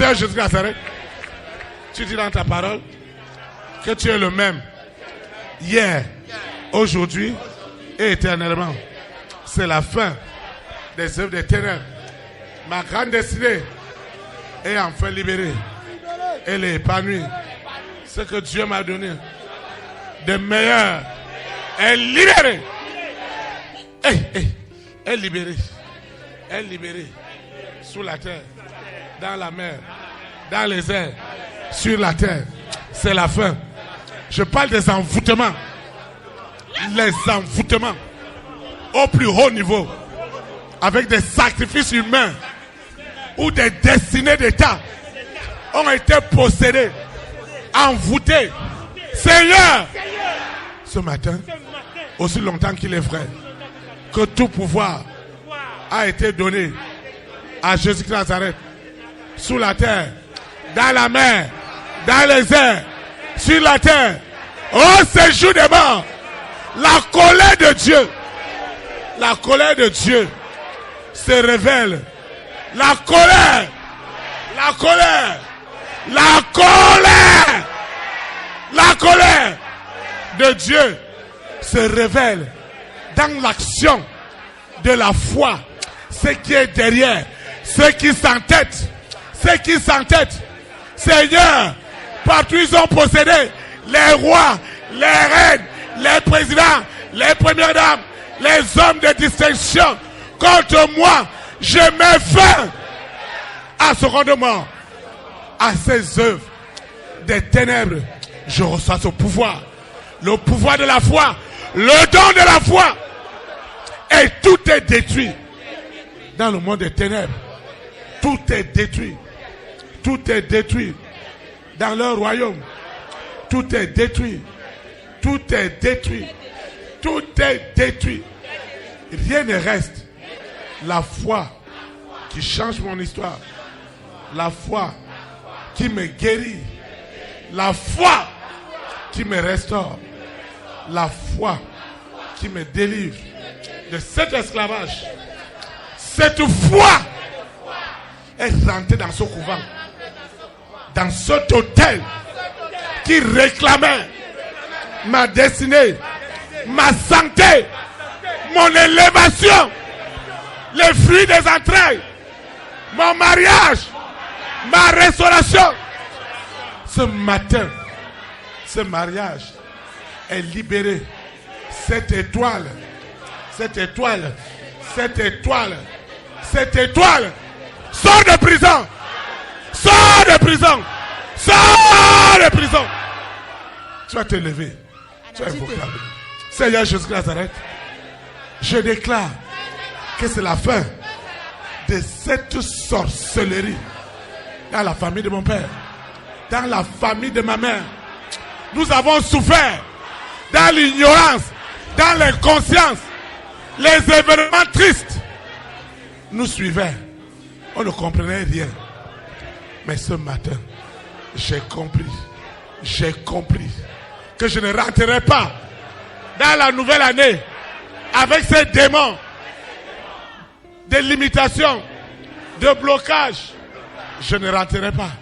Seigneur Jésus de Nazareth, tu dis dans ta parole que tu es le même hier, aujourd'hui et éternellement. C'est la fin des œuvres des ténèbres. Ma grande destinée est enfin libérée. Elle est épanouie. Ce que Dieu m'a donné de meilleur est libéré. Est libéré. Est libéré. Sous la terre, dans la mer, dans les airs, sur la terre. C'est la fin. Je parle des envoûtements. Les envoûtements au plus haut niveau, avec des sacrifices humains où des destinées d'État ont été possédées, envoûtées. Seigneur, ce matin, aussi longtemps qu'il est vrai, que tout pouvoir a été donné à Jésus de Nazareth, sous la terre, dans la mer, dans les airs, sur la terre, au séjour des morts. La colère de Dieu, la colère de Dieu se révèle. La colère, la colère, la colère, la colère de Dieu se révèle dans l'action de la foi. Ce qui est derrière, ceux qui s'entêtent, Seigneur, partout ils ont possédé les rois, les reines, les présidents, les premières dames, les hommes de distinction. Contre moi, je mets fin à ce rendement, à ces œuvres des ténèbres. Je reçois ce pouvoir, le pouvoir de la foi, le don de la foi. Et tout est détruit dans le monde des ténèbres. Tout est détruit. Tout est détruit dans leur royaume. Tout est détruit. Tout est détruit. Tout est détruit. Rien ne reste. La foi qui change mon histoire. La foi qui me guérit. La foi qui me restaure. La foi qui me délivre de cet esclavage. Cette foi est rentrée dans ce couvent, dans cet hôtel qui réclamait ma destinée, ma santé, mon élévation, les fruits des entrailles, mon mariage, ma restauration. Ce matin, ce mariage est libéré. Cette étoile sort de prison, sort de prison, sort de prison. Tu vas te lever, tu es invocable. Seigneur Jésus de Nazareth, je déclare que c'est la fin de cette sorcellerie dans la famille de mon père, dans la famille de ma mère. Nous avons souffert dans l'ignorance, dans l'inconscience. Les événements tristes nous suivaient. On ne comprenait rien. Mais ce matin, j'ai compris que je ne rentrerai pas dans la nouvelle année avec ces démons de limitation, de blocage. Je ne rentrerai pas.